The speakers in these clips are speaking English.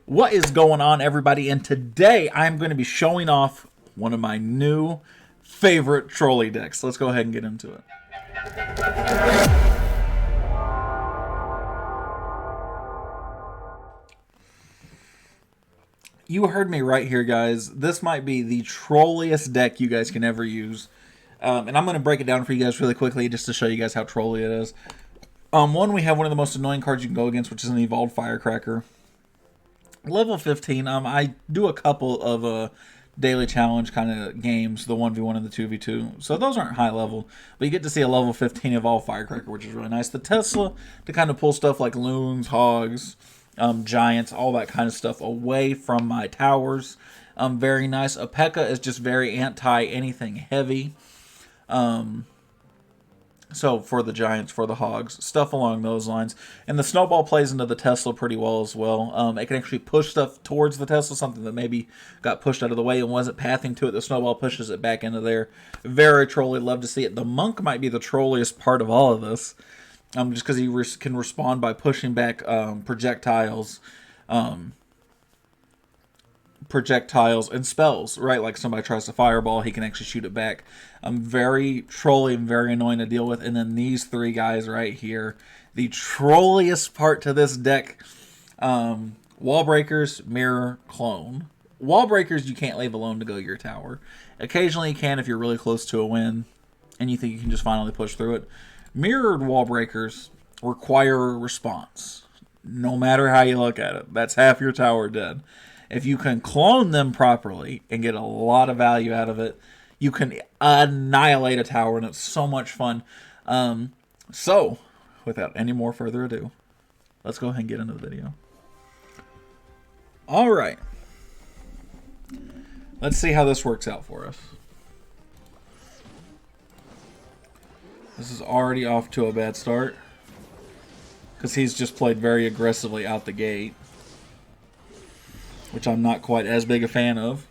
What is going on, everybody? And today I'm going to be showing off one of my new favorite trolley decks. Let's go ahead and get into it. You heard me right here, guys. This might be the trolliest deck you guys can ever use. And I'm going to break it down for you guys really quickly just to show you guys how trolly it is. One, we have one of the most annoying cards you can go against, which is an Evolved Firecracker. Level 15, I do a couple of daily challenge kind of games, the 1v1 and the 2v2. So those aren't high level, but you get to see a level 15 Evolved Firecracker, which is really nice. The Tesla to kind of pull stuff like loons, hogs, giants, all that kind of stuff away from my towers. Very nice. A P.E.K.K.A is just very anti-anything heavy. So for the giants, for the hogs, stuff along those lines. And the snowball plays into the Tesla pretty well as well. It can actually push stuff towards the Tesla, something that maybe got pushed out of the way and wasn't pathing to it. The snowball pushes it back into there. Very trolly. Love to see it. The monk might be the trolliest part of all of this. Just because he can respond by pushing back projectiles and spells, right? Like somebody tries to fireball, he can actually shoot it back. Very trolly and very annoying to deal with. And then these three guys right here, the trolliest part to this deck. Wall breakers, mirror, clone. Wall breakers you can't leave alone to go your tower. Occasionally you can if you're really close to a win and you think you can just finally push through it. Mirrored wall breakers require a response, no matter how you look at it. That's half your tower dead. If you can clone them properly and get a lot of value out of it, you can annihilate a tower, and it's so much fun. So, without any more further ado, let's go ahead and get into the video. Alright. Let's see how this works out for us. This is already off to a bad start, because he's just played very aggressively out the gate, which I'm not quite as big a fan of.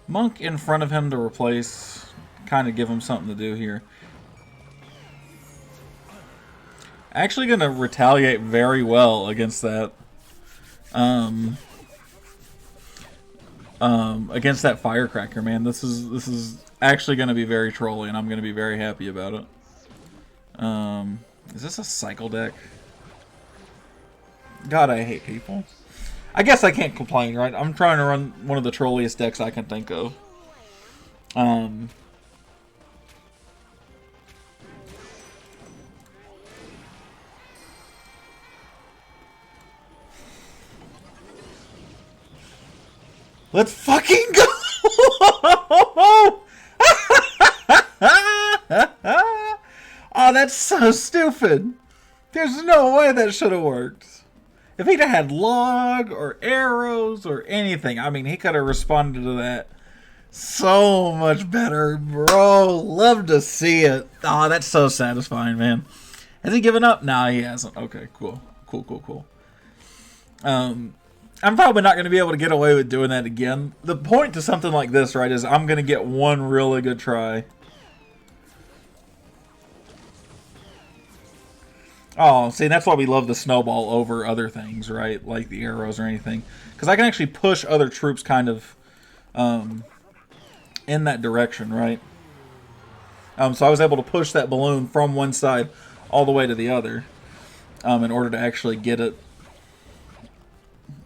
Monk in front of him to replace, kind of give him something to do here. Actually going to retaliate very well against that. Against that Firecracker, man. This is actually going to be very trolly, and I'm going to be very happy about it. Is this a cycle deck? God, I hate people. I guess I can't complain, right? I'm trying to run one of the trolliest decks I can think of. Let's fucking go! Oh, that's so stupid. There's no way that should have worked. If he'd have had log or arrows or anything, I mean, he could have responded to that so much better, bro. Love to see it. Oh, that's so satisfying, man. Has he given up? Nah, he hasn't. Okay, cool. Cool. I'm probably not going to be able to get away with doing that again. The point to something like this, right, is I'm going to get one really good try. Oh, see, that's why we love the snowball over other things, right? Like the arrows or anything. Because I can actually push other troops kind of in that direction, right? So I was able to push that balloon from one side all the way to the other in order to actually get it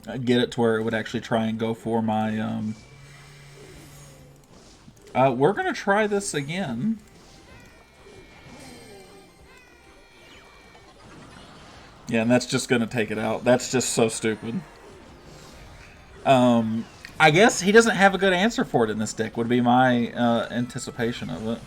to where it would actually try and go for my... we're going to try this again. Yeah, and that's just going to take it out. That's just so stupid. I guess he doesn't have a good answer for it in this deck, would be my anticipation of it.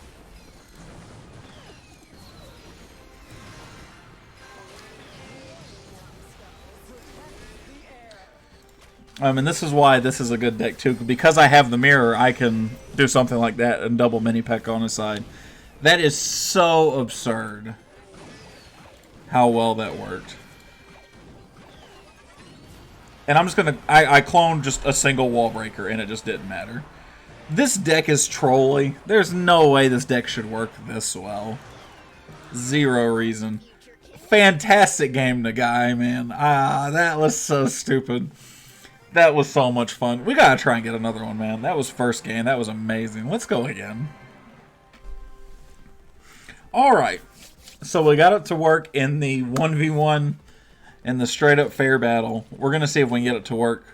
And this is why this is a good deck, too. Because I have the mirror, I can do something like that and double mini P.E.K.K.A on his side. That is so absurd how well that worked. And I'm just gonna... I cloned just a single wall breaker and it just didn't matter. This deck is trolly. There's no way this deck should work this well. Zero reason. Fantastic game to guy, man. Ah, that was so stupid. That was so much fun. We gotta try and get another one, man. That was first game. That was amazing. Let's go again. Alright. So we got it to work in the 1v1 in the straight up fair battle. We're gonna see if we can get it to work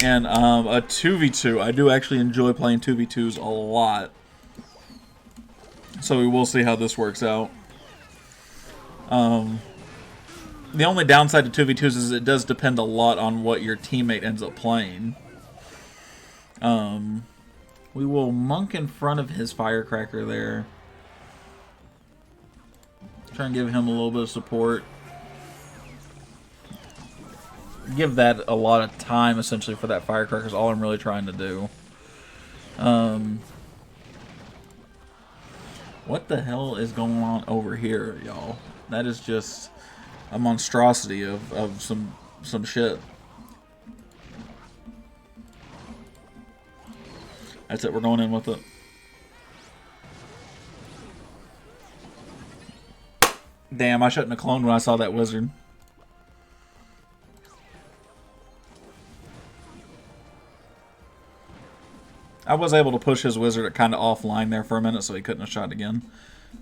in a 2v2. I do actually enjoy playing 2v2s a lot. So we will see how this works out. The only downside to 2v2s is it does depend a lot on what your teammate ends up playing. We will monk in front of his firecracker there. Try and give him a little bit of support. Give that a lot of time, essentially, for that firecracker is all I'm really trying to do. What the hell is going on over here, y'all? That is just a monstrosity of some shit. That's it, we're going in with it. Damn, I shouldn't have cloned when I saw that wizard. I was able to push his wizard kind of offline there for a minute, so he couldn't have shot again.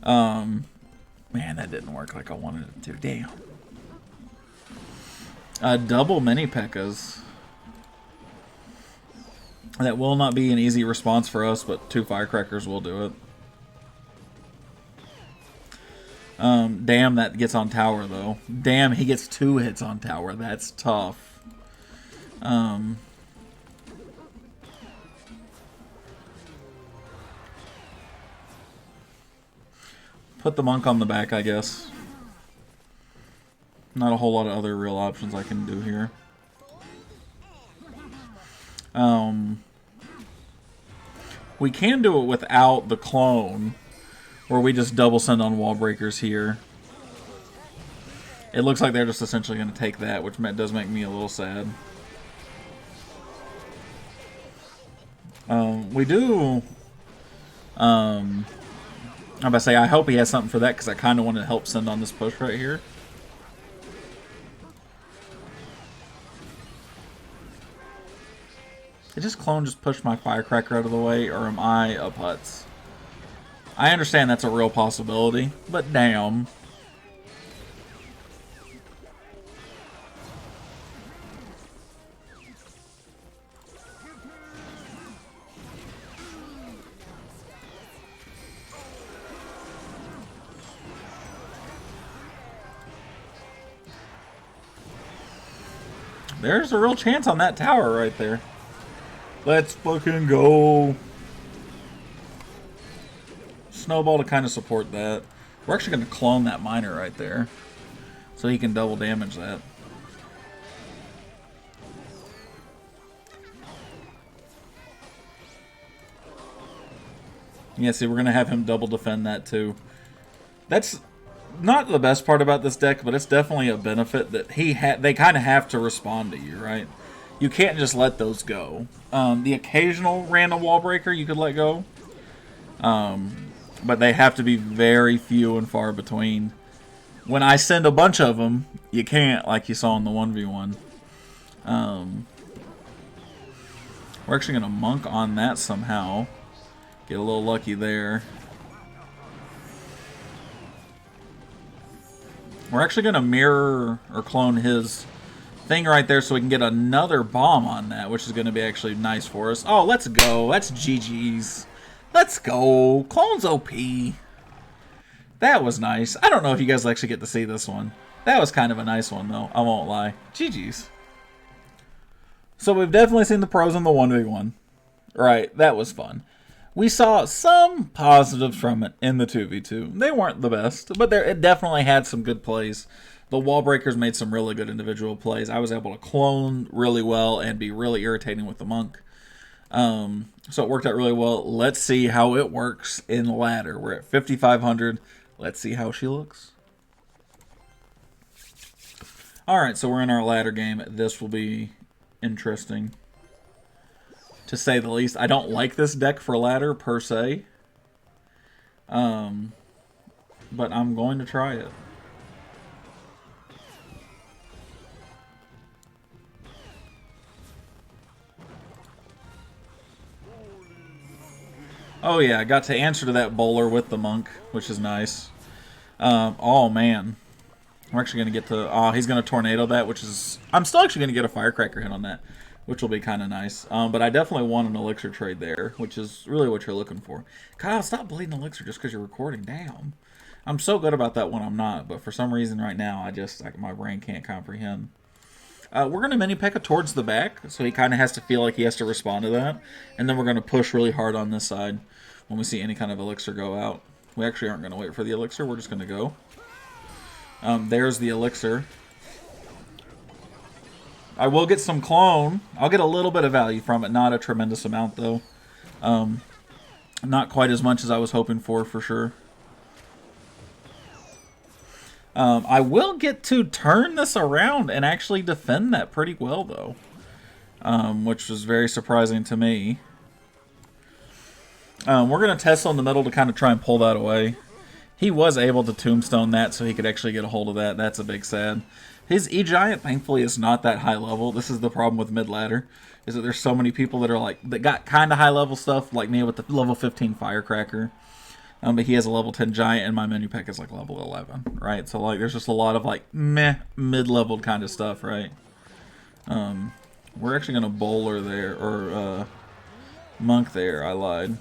Man, that didn't work like I wanted it to. Damn. Double mini P.E.K.K.A.s. That will not be an easy response for us, but 2 firecrackers will do it. Damn, that gets on tower, though. Damn, he gets 2 hits on tower. That's tough. Put the monk on the back, I guess. Not a whole lot of other real options I can do here. We can do it without the clone, where we just double send on wall breakers here. It looks like they're just essentially going to take that, which does make me a little sad. We do... I'm about to say, I hope he has something for that, because I kind of want to help send on this push right here. Did this clone just push my firecracker out of the way, or am I a putz? I understand that's a real possibility, but damn. There's a real chance on that tower right there. Let's fucking go. Snowball to kind of support that. We're actually going to clone that miner right there, so he can double damage that. Yeah, see, we're going to have him double defend that too. That's not the best part about this deck, but it's definitely a benefit that they kind of have to respond to you, right? You can't just let those go. The occasional random wall breaker you could let go. But they have to be very few and far between. When I send a bunch of them, you can't, like you saw in the 1v1. We're actually going to monk on that somehow. Get a little lucky there. We're actually going to mirror or clone his thing right there so we can get another bomb on that, which is going to be actually nice for us. Oh, let's go. That's GG's. Let's go. Clone's OP. That was nice. I don't know if you guys actually get to see this one. That was kind of a nice one, though. I won't lie. GG's. So we've definitely seen the pros in the 1v1. Right, that was fun. We saw some positives from it in the 2v2. They weren't the best, but it definitely had some good plays. The wall breakers made some really good individual plays. I was able to clone really well and be really irritating with the monk. So it worked out really well. Let's see how it works in ladder. We're at 5,500. Let's see how she looks. Alright, so we're in our ladder game. This will be interesting, to say the least. I don't like this deck for ladder, per se. But I'm going to try it. Oh yeah, I got to answer to that bowler with the monk, which is nice. Oh man. We're actually going to get to... Oh, he's going to tornado that, which is... I'm still actually going to get a firecracker hit on that, which will be kind of nice. But I definitely want an elixir trade there, which is really what you're looking for. Kyle, stop bleeding elixir just because you're recording. Damn. I'm so good about that when I'm not, but for some reason right now, my brain can't comprehend. We're going to mini P.E.K.K.A towards the back, so he kind of has to feel like he has to respond to that. And then we're going to push really hard on this side when we see any kind of elixir go out. We actually aren't going to wait for the elixir. We're just going to go. There's the elixir. I will get some clone. I'll get a little bit of value from it. Not a tremendous amount, though. Not quite as much as I was hoping for sure. I will get to turn this around and actually defend that pretty well, though. Which was very surprising to me. We're going to Tesla in the middle to kind of try and pull that away. He was able to tombstone that so he could actually get a hold of that. That's a big sad. His E-Giant, thankfully, is not that high level. This is the problem with mid-ladder, is that there's so many people that are like, that got kind of high level stuff, like me with the level 15 Firecracker. But he has a level 10 Giant, and my menu pack is like level 11, right? So like, there's just a lot of like, meh, mid-leveled kind of stuff, right? We're actually going to bowler there, or monk there, I lied.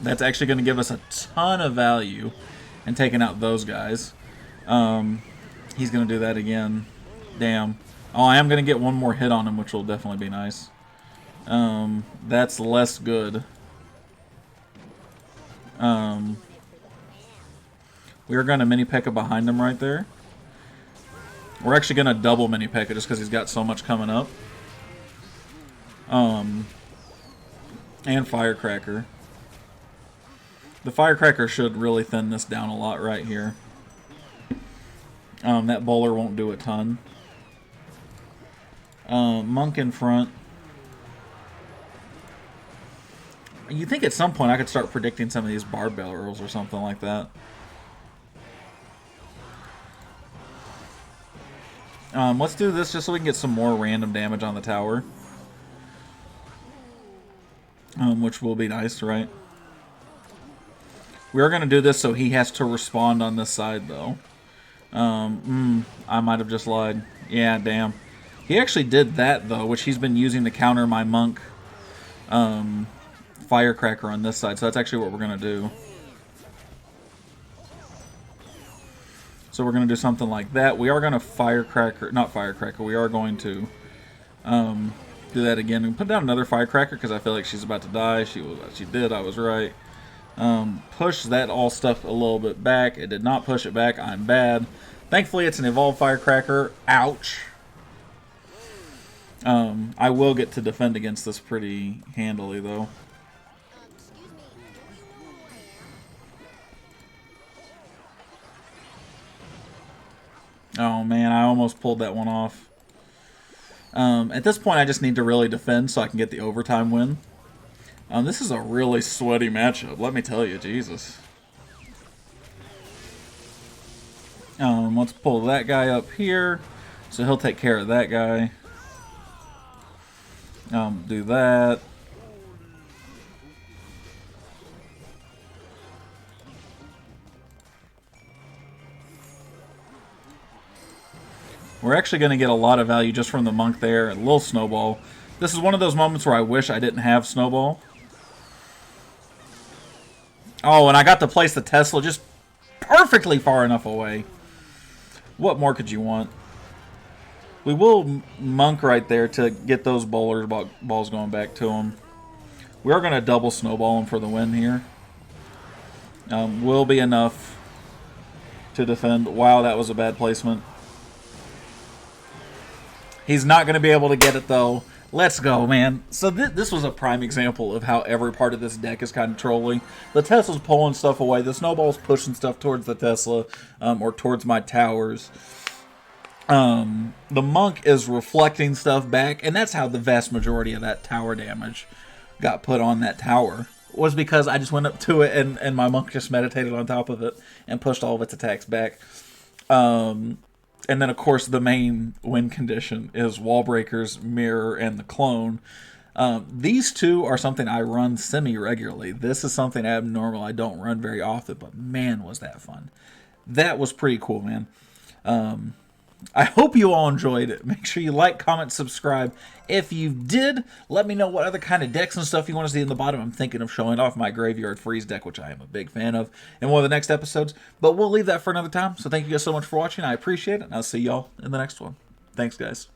That's actually going to give us a ton of value in taking out those guys. He's going to do that again. Damn. Oh, I am going to get one more hit on him, which will definitely be nice. That's less good. We are going to mini P.E.K.K.A behind him right there. We're actually going to double mini P.E.K.K.A just because he's got so much coming up. And Firecracker. The Firecracker should really thin this down a lot right here. That bowler won't do a ton. Monk in front. You think at some point I could start predicting some of these barbell rolls or something like that. Let's do this just so we can get some more random damage on the tower. Which will be nice, right? We are going to do this so he has to respond on this side, though. I might have just lied. Yeah, damn. He actually did that, though, which he's been using to counter my monk Firecracker on this side. So that's actually what we're going to do. So we're going to do something like that. We are going to Firecracker, not Firecracker, we are going to do that again. And put down another Firecracker because I feel like she's about to die. She did, I was right. Push that all stuff a little bit back. It did not push it back. I'm bad. Thankfully, it's an evolved Firecracker. Ouch. I will get to defend against this pretty handily, though. Oh, man, I almost pulled that one off. At this point, I just need to really defend so I can get the overtime win. This is a really sweaty matchup, let me tell you, Jesus. Let's pull that guy up here, so he'll take care of that guy. Do that. We're actually going to get a lot of value just from the monk there, a little snowball. This is one of those moments where I wish I didn't have snowball. Oh, and I got to place the Tesla just perfectly far enough away. What more could you want? We will monk right there to get those balls going back to him. We are going to double snowball him for the win here. Will be enough to defend. Wow, that was a bad placement. He's not going to be able to get it, though. Let's go, man. So this was a prime example of how every part of this deck is kind of trolling. The Tesla's pulling stuff away. The snowball's pushing stuff towards the Tesla or towards my towers. The monk is reflecting stuff back, and that's how the vast majority of that tower damage got put on that tower. Was because I just went up to it and my monk just meditated on top of it and pushed all of its attacks back. And then, of course, the main win condition is Wall Breakers, Mirror, and the Clone. These two are something I run semi-regularly. This is something abnormal I don't run very often, but man, was that fun. That was pretty cool, man. I hope you all enjoyed it. Make sure you like, comment, subscribe. If you did, let me know what other kind of decks and stuff you want to see in the bottom. I'm thinking of showing off my Graveyard Freeze deck, which I am a big fan of, in one of the next episodes. But we'll leave that for another time. So thank you guys so much for watching. I appreciate it, and I'll see y'all in the next one. Thanks, guys.